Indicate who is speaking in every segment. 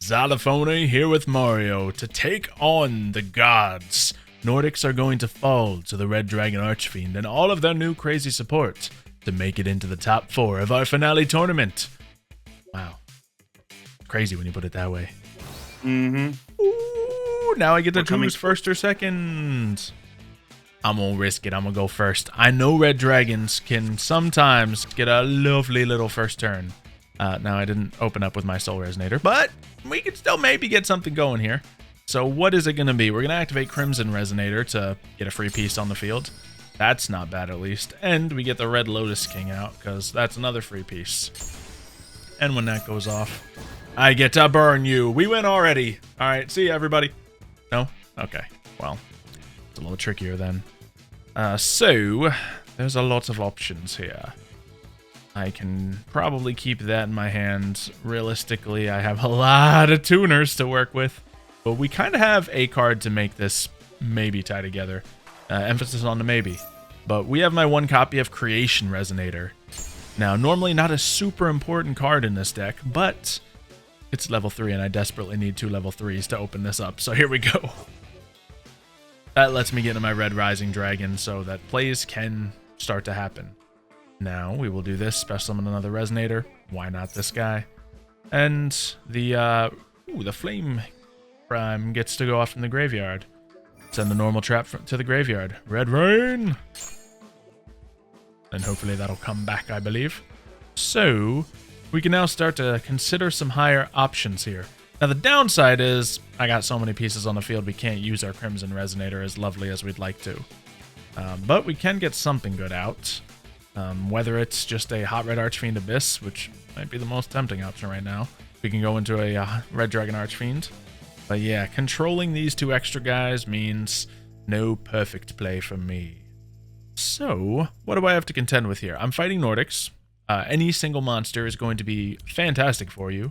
Speaker 1: Xylophone here with Mario to take on the gods. Nordics are going to fall to the Red Dragon Archfiend and all of their new crazy support to make it into the top 4 of our finale tournament. Wow. Crazy when you put it that way.
Speaker 2: Mm-hmm.
Speaker 1: Ooh, now I get to choose first or second. I'm gonna risk it. I'm gonna go first. I know Red Dragons can sometimes get a lovely little first turn. Now I didn't open up with my Soul Resonator, but we could still maybe get something going here. So what is it gonna be? We're gonna activate Crimson Resonator to get a free piece on the field. That's not bad at least. And we get the Red Lotus King out because that's another free piece. And when that goes off, I get to burn you. We win already. All right, see you, everybody. No? Okay, well, it's a little trickier then. So there's a lot of options here. I can probably keep that in my hand. Realistically, I have a lot of tuners to work with, but we kind of have a card to make this maybe tie together. Emphasis on the maybe. But we have my 1 copy of Creation Resonator. Now, normally not a super important card in this deck, but it's level 3 and I desperately need 2 level 3s to open this up. So here we go. That lets me get into my Red Rising Dragon so that plays can start to happen. Now we will do this, special summon another Resonator. Why not this guy? And the Flame Prime gets to go off from the graveyard. Send the normal trap to the graveyard. Red Rain! And hopefully that'll come back, I believe. So we can now start to consider some higher options here. Now the downside is I got so many pieces on the field we can't use our Crimson Resonator as lovely as we'd like to. But we can get something good out. Whether it's just a Hot Red Archfiend Abyss, which might be the most tempting option right now. We can go into a Red Dragon Archfiend. But yeah, controlling these 2 extra guys means no perfect play for me. So, what do I have to contend with here? I'm fighting Nordics. Any single monster is going to be fantastic for you.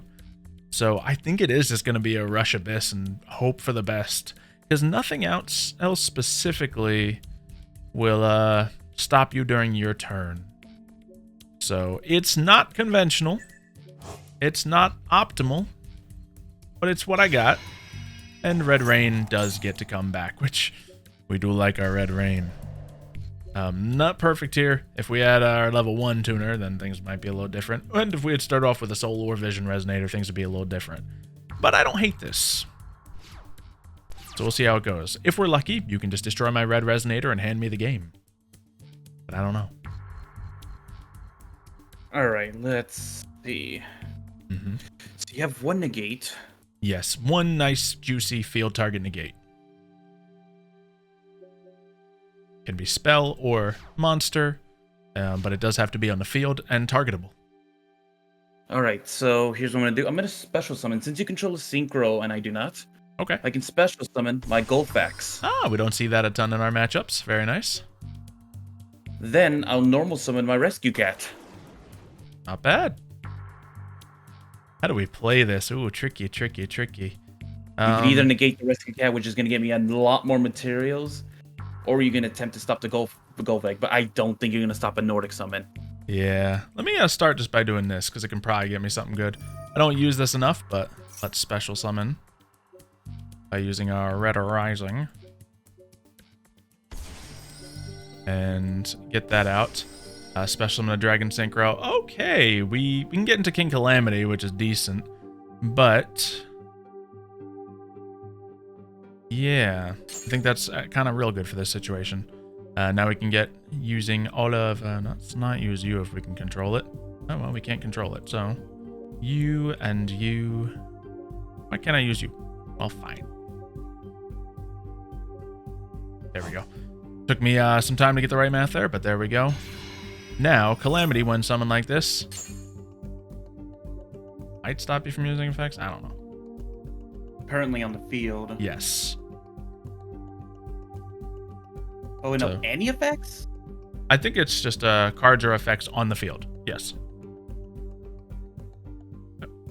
Speaker 1: So I think it is just going to be a Rush Abyss and hope for the best. Because nothing else specifically will stop you during your turn. So it's not conventional. It's not optimal. But it's what I got. And Red Rain does get to come back, which we do like our Red Rain. Not perfect here. If we had our level 1 tuner, then things might be a little different. And if we had started off with a Soul or Vision Resonator, things would be a little different. But I don't hate this. So we'll see how it goes. If we're lucky, you can just destroy my Red Resonator and hand me the game. But I don't know.
Speaker 2: Alright, let's see. So you have 1 negate.
Speaker 1: Yes, 1 nice, juicy field target negate. Can be spell or monster, but it does have to be on the field and targetable.
Speaker 2: Alright, so here's what I'm going to do. I'm going to special summon. Since you control a Synchro and I do not,
Speaker 1: Okay.
Speaker 2: I can special summon my Golfax.
Speaker 1: Ah, we don't see that a ton in our matchups. Very nice.
Speaker 2: Then I'll normal summon my Rescue Cat.
Speaker 1: Not bad. How do we play this? Ooh, tricky, tricky, tricky.
Speaker 2: You can either negate the Rescue Cat, which is going to get me a lot more materials, or you can attempt to stop the Golfag, but I don't think you're going to stop a Nordic summon.
Speaker 1: Yeah. Let me start just by doing this, because it can probably get me something good. I don't use this enough, but let's special summon by using our Red Rising. And get that out. Special summon a Dragon Synchro. Okay, we can get into King Calamity, which is decent. But yeah, I think that's kind of real good for this situation. Now we can get using all of... let's not use you if we can control it. Oh, well, we can't control it. So you and you... Why can't I use you? Well, fine. There we go. Took me some time to get the right math there, but there we go. Now, Calamity, when summoned like this, might stop you from using effects? I don't know.
Speaker 2: Currently on the field.
Speaker 1: Yes.
Speaker 2: Oh, no, any effects?
Speaker 1: I think it's just cards or effects on the field. Yes.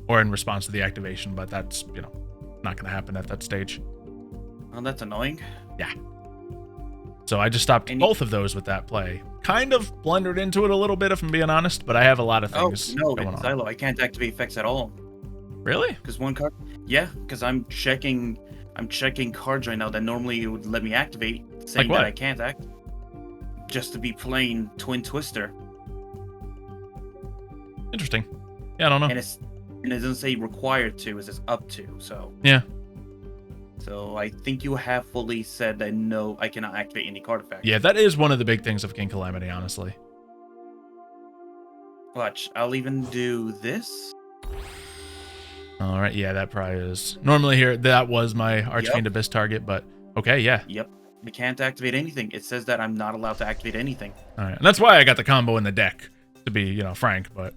Speaker 1: Or in response to the activation, but that's, not going to happen at that stage.
Speaker 2: Oh, that's annoying.
Speaker 1: Yeah. So I just stopped both of those with that play. Kind of blundered into it a little bit, if I'm being honest, but I have a lot of things
Speaker 2: going
Speaker 1: on.
Speaker 2: Xylo, I can't activate effects at all.
Speaker 1: Really?
Speaker 2: Because one card... Yeah, because I'm checking cards right now that normally it would let me activate, saying
Speaker 1: what?
Speaker 2: that I can't act. Just to be playing Twin Twister.
Speaker 1: Interesting. Yeah, I don't know.
Speaker 2: And it doesn't say required to, it says up to, so.
Speaker 1: Yeah.
Speaker 2: So I think you have fully said that no, I cannot activate any card effect.
Speaker 1: Yeah, that is one of the big things of King Calamity, honestly.
Speaker 2: Watch, I'll even do this.
Speaker 1: All right, yeah, that probably is. Normally here, that was my Archfiend Abyss target, but okay, yeah.
Speaker 2: Yep. I can't activate anything. It says that I'm not allowed to activate anything.
Speaker 1: All right, and that's why I got the combo in the deck, to be, frank, but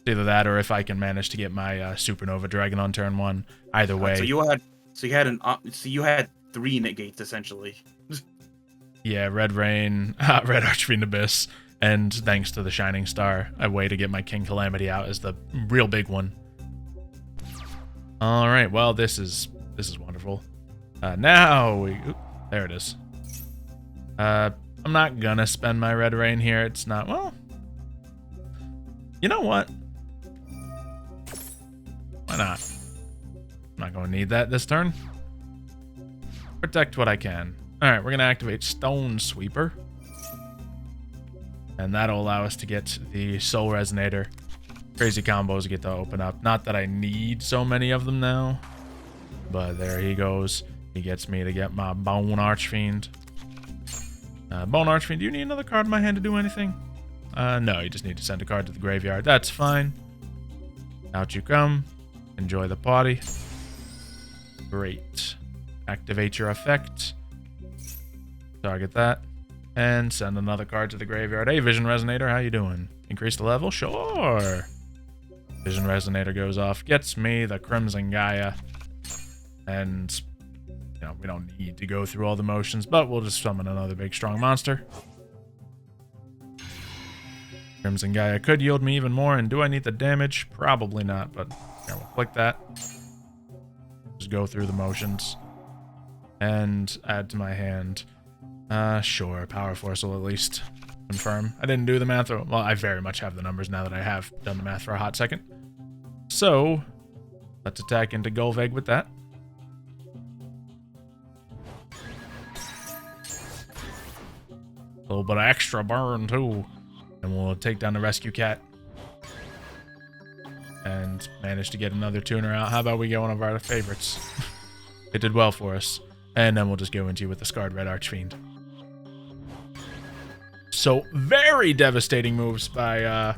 Speaker 1: either that or if I can manage to get my Supernova Dragon on turn 1, either way.
Speaker 2: So you had 3 negates essentially.
Speaker 1: Yeah, Red Rain, Red Archfiend Abyss, and thanks to the Shining Star, a way to get my King Calamity out is the real big one. All right, well, this is wonderful. Now there it is. I'm not gonna spend my Red Rain here. It's not, well, you know what? Why not? I'm not gonna need that this turn. Protect what I can. All right, we're gonna activate Stone Sweeper. And that'll allow us to get the Soul Resonator. Crazy combos get to open up. Not that I need so many of them now. But there he goes. He gets me to get my Bone Archfiend. Bone Archfiend, do you need another card in my hand to do anything? No, you just need to send a card to the graveyard. That's fine. Out you come. Enjoy the party. Great. Activate your effect. Target that. And send another card to the graveyard. Hey, Vision Resonator, how you doing? Increase the level? Sure. Vision Resonator goes off. Gets me the Crimson Gaia. And, we don't need to go through all the motions, but we'll just summon another big strong monster. Crimson Gaia could yield me even more, and do I need the damage? Probably not, but we'll click that. Just go through the motions. And add to my hand. Sure, Power Force will at least confirm. I didn't do the math. Well, I very much have the numbers now that I have done the math for a hot second. So, let's attack into Golveg with that. A little bit of extra burn, too. And we'll take down the Rescue Cat. And manage to get another tuner out. How about we get one of our favorites? It did well for us. And then we'll just go into you with the Scarred Red Archfiend. So, very devastating moves by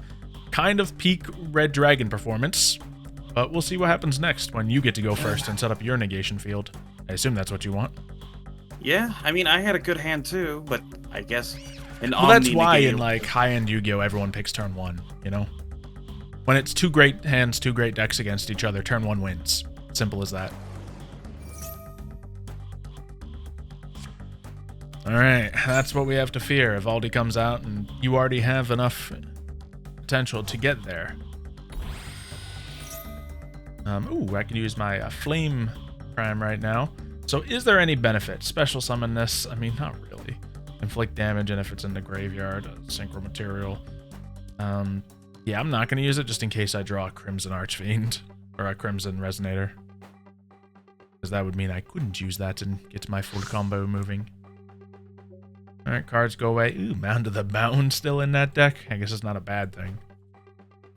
Speaker 1: kind of peak Red Dragon performance. But we'll see what happens next when you get to go first and set up your negation field. I assume that's what you want.
Speaker 2: Yeah, I mean, I had a good hand too, but I guess an
Speaker 1: well, that's why in like high-end Yu-Gi-Oh! Everyone picks turn 1, When it's 2 great hands, 2 great decks against each other, turn 1 wins. Simple as that. Alright, that's what we have to fear. Evaldi comes out, and you already have enough potential to get there. Ooh, I can use my Flame Prime right now. So is there any benefit? Special summon this? I mean, not really. Inflict damage, and if it's in the graveyard, Synchro Material. Yeah, I'm not going to use it just in case I draw a Crimson Archfiend, or a Crimson Resonator. Because that would mean I couldn't use that to get my full combo moving. Alright, cards go away. Ooh, Mound of the Mountain still in that deck? I guess it's not a bad thing.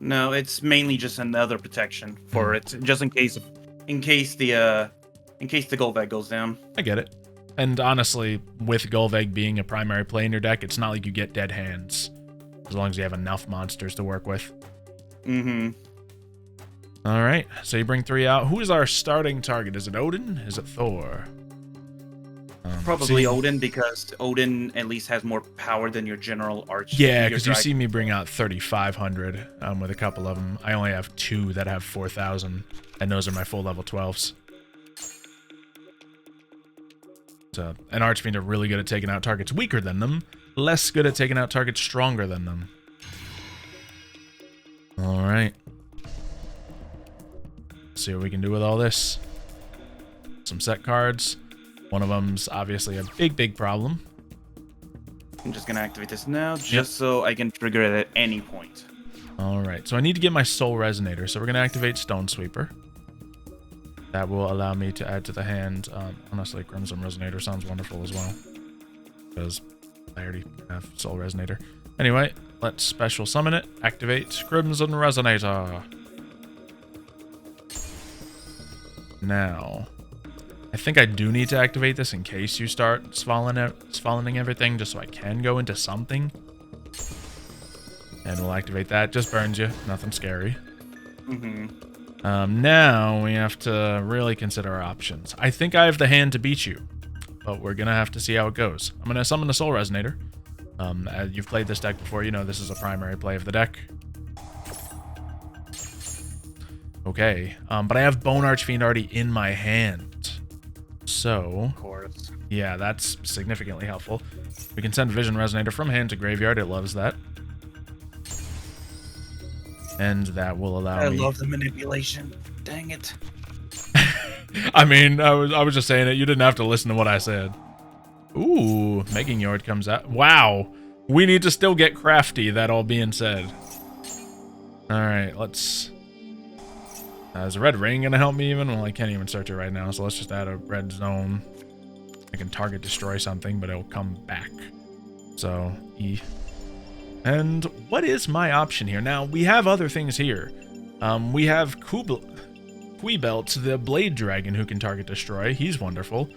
Speaker 2: No, it's mainly just another protection for it, just in case the Golveg goes down.
Speaker 1: I get it. And honestly, with Golveg being a primary play in your deck, it's not like you get dead hands. As long as you have enough monsters to work with.
Speaker 2: Mm-hmm.
Speaker 1: Alright, so you bring 3 out. Who is our starting target? Is it Odin? Is it Thor?
Speaker 2: Probably Odin, because Odin at least has more power than your general arch.
Speaker 1: Yeah, because you see me bring out 3,500 with a couple of them. I only have 2 that have 4,000, and those are my full level 12s. So, an Archfiend are really good at taking out targets weaker than them, less good at taking out targets stronger than them. Alright. See what we can do with all this. Some set cards. One of them's obviously a big problem.
Speaker 2: I'm just going to activate this now, just so I can trigger it at any point.
Speaker 1: Alright, so I need to get my Soul Resonator, so we're going to activate Stone Sweeper. That will allow me to add to the hand. Honestly, Crimson Resonator sounds wonderful as well, because I already have Soul Resonator. Anyway, let's special summon it. Activate Crimson Resonator. Now, I think I do need to activate this in case you start spawning everything, just so I can go into something. And we'll activate that. Just burns you. Nothing scary. Now we have to really consider our options. I think I have the hand to beat you, but we're going to have to see how it goes. I'm going to summon the Soul Resonator. You've played this deck before. You know this is a primary play of the deck. Okay, but I have Bone Archfiend already in my hand. So,
Speaker 2: Of course.
Speaker 1: Yeah, that's significantly helpful. We can send Vision Resonator from hand to graveyard. It loves that. And that will allow me...
Speaker 2: I love the manipulation. Dang it.
Speaker 1: I mean, I was just saying it. You didn't have to listen to what I said. Ooh, Making Yard comes out. Wow. We need to still get crafty, that all being said. Alright, let's... is a red ring going to help me even? Well, I can't even search it right now, so let's just add a red zone. I can target destroy something, but it'll come back. So, E. And what is my option here? Now, we have other things here. We have Quibelt, the Blade Dragon, who can target destroy. He's wonderful.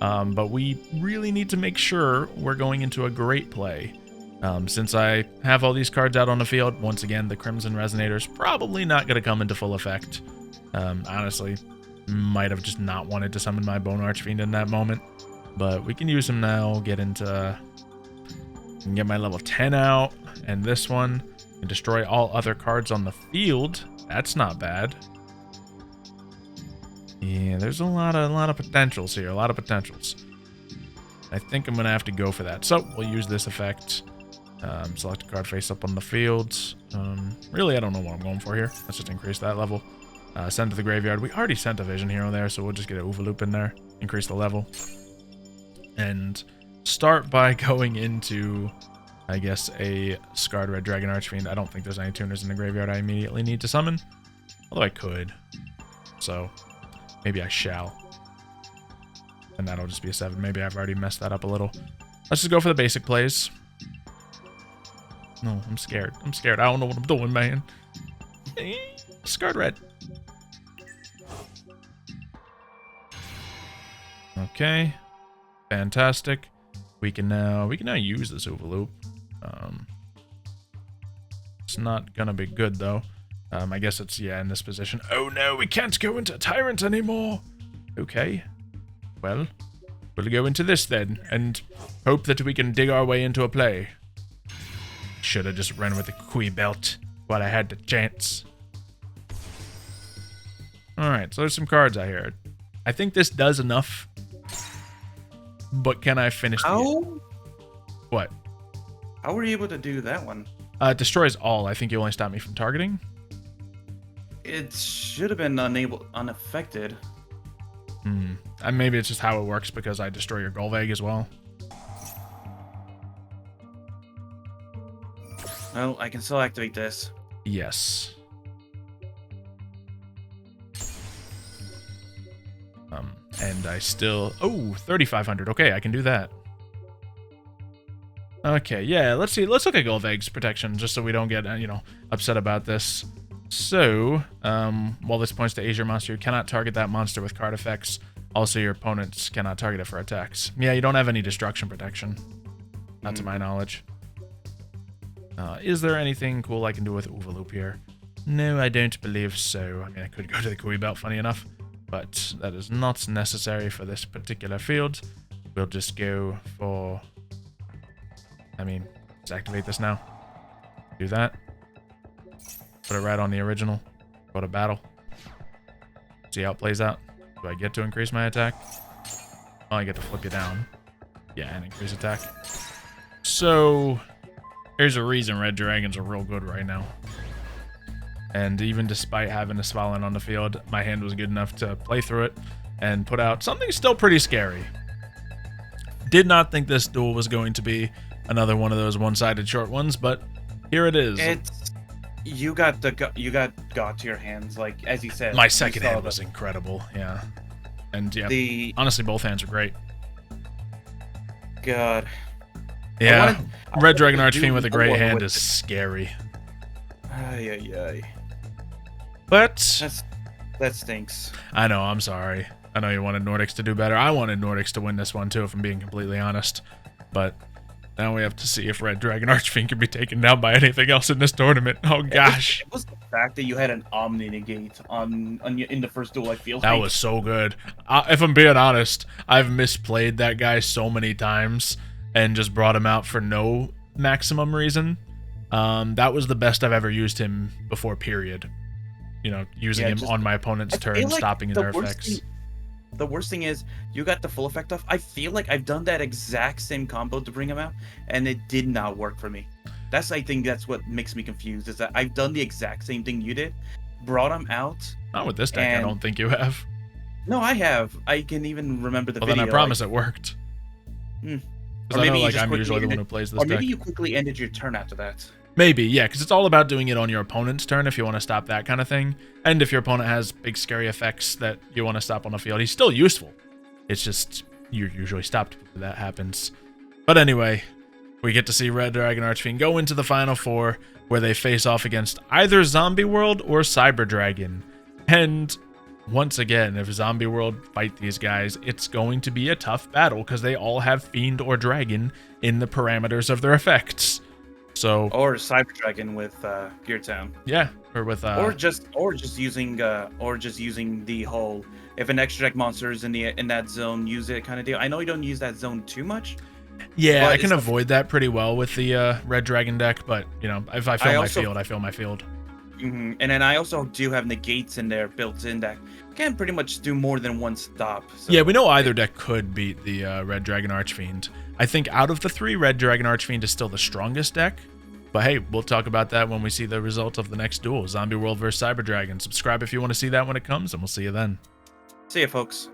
Speaker 1: But we really need to make sure we're going into a great play. Since I have all these cards out on the field, once again, the Crimson Resonator's probably not going to come into full effect. Honestly, might have just not wanted to summon my Bone Archfiend in that moment. But we can use him now, get my level 10 out, and this one, and destroy all other cards on the field. That's not bad. Yeah, there's a lot of potentials here, a lot of potentials. I think I'm going to have to go for that. So, we'll use this effect. Select a card face up on the field. Really, I don't know what I'm going for here. Let's just increase that level. Send to the graveyard. We already sent a Vision Hero there, so we'll just get an Overloop in there. Increase the level. And start by going into, I guess, a Scarred Red Dragon Archfiend. I don't think there's any tuners in the graveyard I immediately need to summon. Although I could. So, maybe I shall. And that'll just be a 7. Maybe I've already messed that up a little. Let's just go for the basic plays. No, I'm scared. I'm scared. I don't know what I'm doing, man. Scarred Red. Okay. Fantastic. We can now use this Overloop. It's not gonna be good though. I guess it's in this position. Oh no, we can't go into Tyrant anymore. Okay. Well, we'll go into this then and hope that we can dig our way into a play. Should have just run with the Quibelt while I had the chance. Alright, so there's some cards out here. I think this does enough. But can I finish What?
Speaker 2: How were you able to do that one?
Speaker 1: It destroys all. I think you only stop me from targeting.
Speaker 2: It should have been unaffected.
Speaker 1: And maybe it's just how it works because I destroy your Golvag as well.
Speaker 2: Well, I can still activate this.
Speaker 1: Yes. And I still... Oh, 3,500. Okay, I can do that. Okay, yeah, let's see. Let's look at Golvag's protection, just so we don't get, upset about this. So, while this points to Azure monster, you cannot target that monster with card effects. Also, your opponents cannot target it for attacks. Yeah, you don't have any destruction protection. Not to my knowledge. Is there anything cool I can do with Overloop here? No, I don't believe so. I mean, I could go to the Quibelt, funny enough. But that is not necessary for this particular field. We'll just go for... let's activate this now. Do that. Put it right on the original. Go to battle. See how it plays out. Do I get to increase my attack? Oh, I get to flip you down. Yeah, and increase attack. So, there's a reason Red Dragons are real good right now. And even despite having a Svalin on the field, my hand was good enough to play through it and put out something still pretty scary. Did not think this duel was going to be another one of those one-sided short ones, but here it is.
Speaker 2: you got God to your hands, like as you said.
Speaker 1: My
Speaker 2: you
Speaker 1: second
Speaker 2: saw
Speaker 1: hand was incredible, yeah. And yeah, honestly, both hands are great.
Speaker 2: God.
Speaker 1: Yeah, Red Dragon Archfiend with a great hand is scary.
Speaker 2: Ay.
Speaker 1: But
Speaker 2: that stinks.
Speaker 1: I know, I'm sorry. I know you wanted Nordics to do better. I wanted Nordics to win this one too, if I'm being completely honest. But now we have to see if Red Dragon Archfiend can be taken down by anything else in this tournament. Oh gosh.
Speaker 2: It was the fact that you had an Omni negate in the first duel, I feel
Speaker 1: that was so good. If I'm being honest, I've misplayed that guy so many times and just brought him out for no maximum reason. That was the best I've ever used him before, period. You know, using him on my opponent's turn, stopping their effects.
Speaker 2: The worst thing is, you got the full effect off. I feel like I've done that exact same combo to bring him out, and it did not work for me. I think that's what makes me confused, is that I've done the exact same thing you did, brought him out.
Speaker 1: Not with this deck, I don't think you have.
Speaker 2: No, I have. I can even remember the video.
Speaker 1: Well, then I promise it worked.
Speaker 2: Or
Speaker 1: I know, like, I'm usually the one who plays this deck.
Speaker 2: Or maybe you quickly ended your turn after that.
Speaker 1: Maybe, yeah, because it's all about doing it on your opponent's turn if you want to stop that kind of thing. And if your opponent has big, scary effects that you want to stop on the field, he's still useful. It's just, you're usually stopped when that happens. But anyway, we get to see Red Dragon Archfiend go into the Final Four, where they face off against either Zombie World or Cyber Dragon. And once again, if Zombie World fight these guys, it's going to be a tough battle, because they all have Fiend or Dragon in the parameters of their effects. So,
Speaker 2: or Cyber Dragon with Gear Town.
Speaker 1: Yeah, or with
Speaker 2: or just using the whole, if an extra deck monster is in that zone, use it kind of deal. I know you don't use that zone too much.
Speaker 1: Yeah, I can avoid that pretty well with the Red Dragon deck, but you know, if I fill my field, I fill my field.
Speaker 2: And then I also do have negates in there built in that can pretty much do more than one stop. So.
Speaker 1: Yeah, we know either deck could beat the Red Dragon Archfiend. I think out of the three, Red Dragon Archfiend is still the strongest deck. But hey, we'll talk about that when we see the result of the next duel, Zombie World vs. Cyber Dragon. Subscribe if you want to see that when it comes, and we'll see you then.
Speaker 2: See ya, folks.